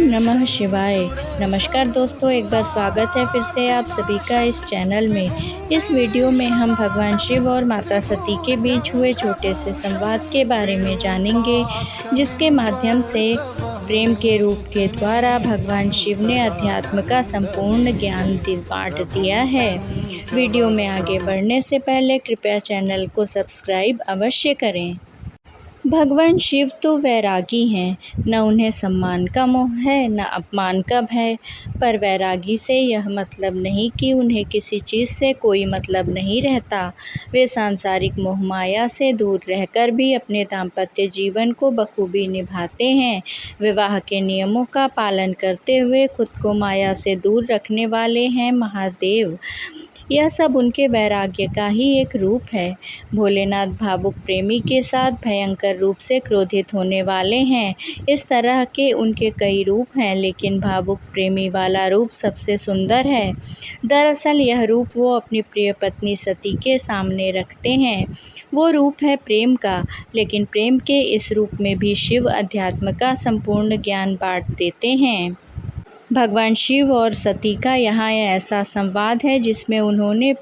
नमः शिवाय। नमस्कार दोस्तों, एक बार स्वागत है फिर से आप सभी का इस चैनल में। इस वीडियो में हम भगवान शिव और माता सती के बीच हुए छोटे से संवाद के बारे में जानेंगे, जिसके माध्यम से प्रेम के रूप के द्वारा भगवान शिव ने अध्यात्म का संपूर्ण ज्ञान बांट दिया है। वीडियो में आगे बढ़ने से पहले कृपया चैनल को सब्सक्राइब अवश्य करें। भगवान शिव तो वैरागी हैं, न उन्हें सम्मान का मोह है न अपमान का भय। पर वैरागी से यह मतलब नहीं कि उन्हें किसी चीज़ से कोई मतलब नहीं रहता। वे सांसारिक मोह माया से दूर रहकर भी अपने दाम्पत्य जीवन को बखूबी निभाते हैं। विवाह के नियमों का पालन करते हुए खुद को माया से दूर रखने वाले हैं महादेव। यह सब उनके वैराग्य का ही एक रूप है। भोलेनाथ भावुक प्रेमी के साथ भयंकर रूप से क्रोधित होने वाले हैं। इस तरह के उनके कई रूप हैं, लेकिन भावुक प्रेमी वाला रूप सबसे सुंदर है। दरअसल यह रूप वो अपनी प्रिय पत्नी सती के सामने रखते हैं। वो रूप है प्रेम का, लेकिन प्रेम के इस रूप में भी शिव अध्यात्म का संपूर्ण ज्ञान बांट देते हैं। भगवान शिव और सती का यहाँ ऐसा संवाद है जिसमें उन्होंने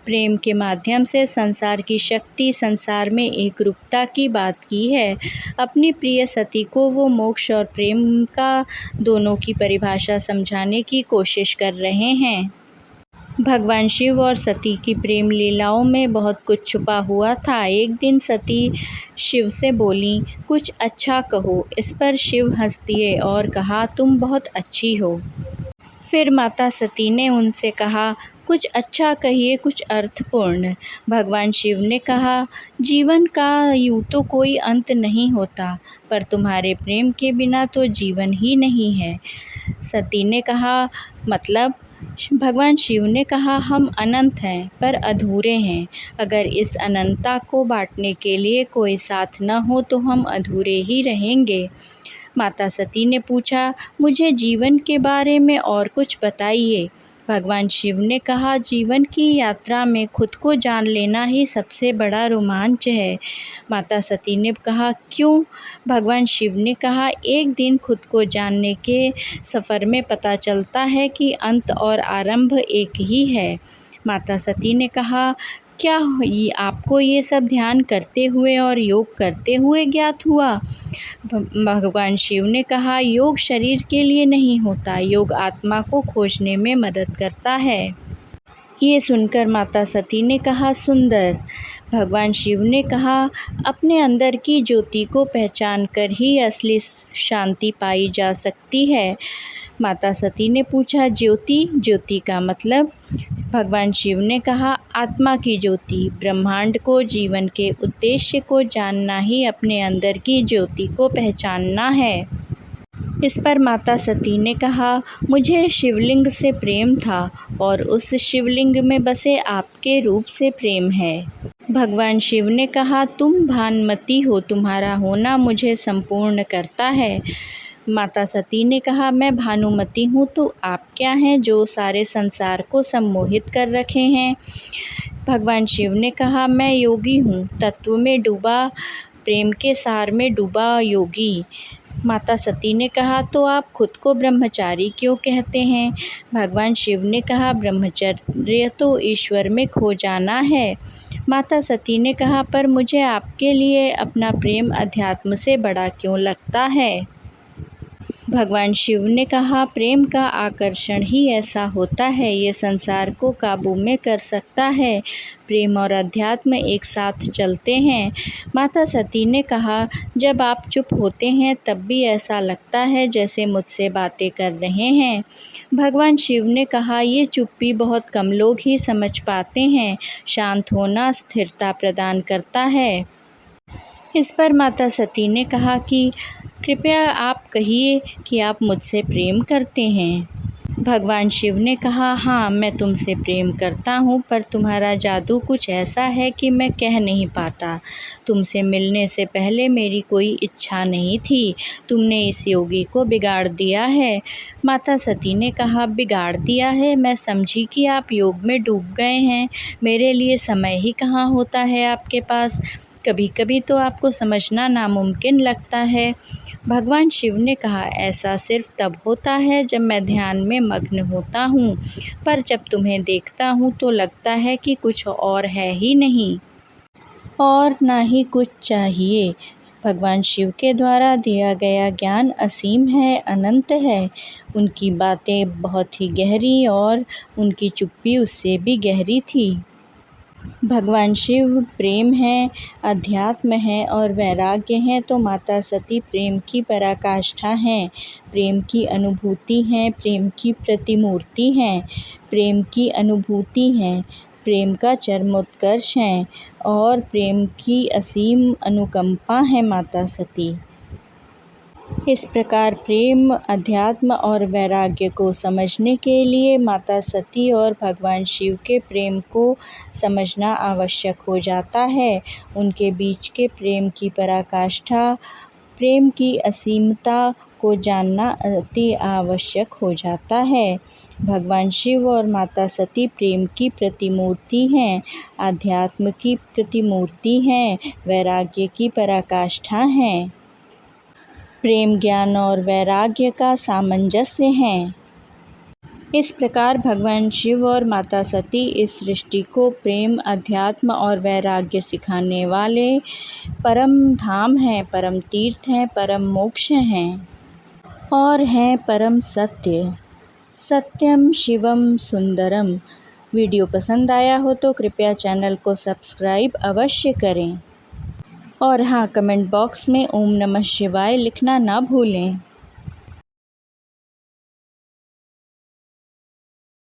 प्रेम के माध्यम से संसार की शक्ति, संसार में एकरूपता की बात की है। अपनी प्रिय सती को वो मोक्ष और प्रेम का दोनों की परिभाषा समझाने की कोशिश कर रहे हैं। भगवान शिव और सती की प्रेम लीलाओं में बहुत कुछ छुपा हुआ था। एक दिन सती शिव से बोली, कुछ अच्छा कहो। इस पर शिव हंस दिए और कहा, तुम बहुत अच्छी हो। फिर माता सती ने उनसे कहा, कुछ अच्छा कहिए, कुछ अर्थपूर्ण। भगवान शिव ने कहा, जीवन का यूँ तो कोई अंत नहीं होता, पर तुम्हारे प्रेम के बिना तो जीवन ही नहीं है। सती ने कहा, मतलब? भगवान शिव ने कहा, हम अनंत हैं पर अधूरे हैं। अगर इस अनंतता को बांटने के लिए कोई साथ न हो तो हम अधूरे ही रहेंगे। माता सती ने पूछा, मुझे जीवन के बारे में और कुछ बताइए। भगवान शिव ने कहा, जीवन की यात्रा में खुद को जान लेना ही सबसे बड़ा रोमांच है। माता सती ने कहा, क्यों? भगवान शिव ने कहा, एक दिन खुद को जानने के सफ़र में पता चलता है कि अंत और आरंभ एक ही है। माता सती ने कहा, क्या आपको ये सब ध्यान करते हुए और योग करते हुए ज्ञात हुआ? भगवान शिव ने कहा, योग शरीर के लिए नहीं होता, योग आत्मा को खोजने में मदद करता है। ये सुनकर माता सती ने कहा, सुंदर। भगवान शिव ने कहा, अपने अंदर की ज्योति को पहचान कर ही असली शांति पाई जा सकती है। माता सती ने पूछा, ज्योति? ज्योति का मतलब? भगवान शिव ने कहा, आत्मा की ज्योति। ब्रह्मांड को, जीवन के उद्देश्य को जानना ही अपने अंदर की ज्योति को पहचानना है। इस पर माता सती ने कहा, मुझे शिवलिंग से प्रेम था और उस शिवलिंग में बसे आपके रूप से प्रेम है। भगवान शिव ने कहा, तुम भानमती हो, तुम्हारा होना मुझे संपूर्ण करता है। माता सती ने कहा, मैं भानुमती हूँ तो आप क्या हैं जो सारे संसार को सम्मोहित कर रखे हैं? भगवान शिव ने कहा, मैं योगी हूँ, तत्व में डूबा, प्रेम के सार में डूबा योगी। माता सती ने कहा, तो आप खुद को ब्रह्मचारी क्यों कहते हैं? भगवान शिव ने कहा, ब्रह्मचर्य तो ईश्वर में खो जाना है। माता सती ने कहा, पर मुझे आपके लिए अपना प्रेम अध्यात्म से बड़ा क्यों लगता है? भगवान शिव ने कहा, प्रेम का आकर्षण ही ऐसा होता है, ये संसार को काबू में कर सकता है। प्रेम और अध्यात्म एक साथ चलते हैं। माता सती ने कहा, जब आप चुप होते हैं तब भी ऐसा लगता है जैसे मुझसे बातें कर रहे हैं। भगवान शिव ने कहा, ये चुप्पी बहुत कम लोग ही समझ पाते हैं। शांत होना स्थिरता प्रदान करता है। इस पर माता सती ने कहा कि कृपया आप कहिए कि आप मुझसे प्रेम करते हैं। भगवान शिव ने कहा, हाँ, मैं तुमसे प्रेम करता हूँ, पर तुम्हारा जादू कुछ ऐसा है कि मैं कह नहीं पाता। तुमसे मिलने से पहले मेरी कोई इच्छा नहीं थी, तुमने इस योगी को बिगाड़ दिया है। माता सती ने कहा, बिगाड़ दिया है? मैं समझी कि आप योग में डूब गए हैं। मेरे लिए समय ही कहाँ होता है आपके पास। कभी कभी तो आपको समझना नामुमकिन लगता है। भगवान शिव ने कहा, ऐसा सिर्फ तब होता है जब मैं ध्यान में मग्न होता हूँ, पर जब तुम्हें देखता हूँ तो लगता है कि कुछ और है ही नहीं और ना ही कुछ चाहिए। भगवान शिव के द्वारा दिया गया ज्ञान असीम है, अनंत है। उनकी बातें बहुत ही गहरी और उनकी चुप्पी उससे भी गहरी थी। भगवान शिव प्रेम है, अध्यात्म है और वैराग्य है, तो माता सती प्रेम की पराकाष्ठा हैं, प्रेम की अनुभूति हैं, प्रेम की प्रतिमूर्ति हैं, प्रेम की अनुभूति हैं, प्रेम का चरमोत्कर्ष हैं और प्रेम की असीम अनुकंपा है माता सती। इस प्रकार प्रेम, अध्यात्म और वैराग्य को समझने के लिए माता सती और भगवान शिव के प्रेम को समझना आवश्यक हो जाता है। उनके बीच के प्रेम की पराकाष्ठा, प्रेम की असीमता को जानना अति आवश्यक हो जाता है। भगवान शिव और माता सती प्रेम की प्रतिमूर्ति हैं, अध्यात्म की प्रतिमूर्ति हैं, वैराग्य की पराकाष्ठा हैं। प्रेम, ज्ञान और वैराग्य का सामंजस्य है। इस प्रकार भगवान शिव और माता सती इस सृष्टि को प्रेम, अध्यात्म और वैराग्य सिखाने वाले परम धाम हैं, परम तीर्थ हैं, परम मोक्ष हैं और हैं परम सत्य। सत्यम शिवम सुंदरम। वीडियो पसंद आया हो तो कृपया चैनल को सब्सक्राइब अवश्य करें और हाँ, कमेंट बॉक्स में ओम नमः शिवाय लिखना ना भूलें।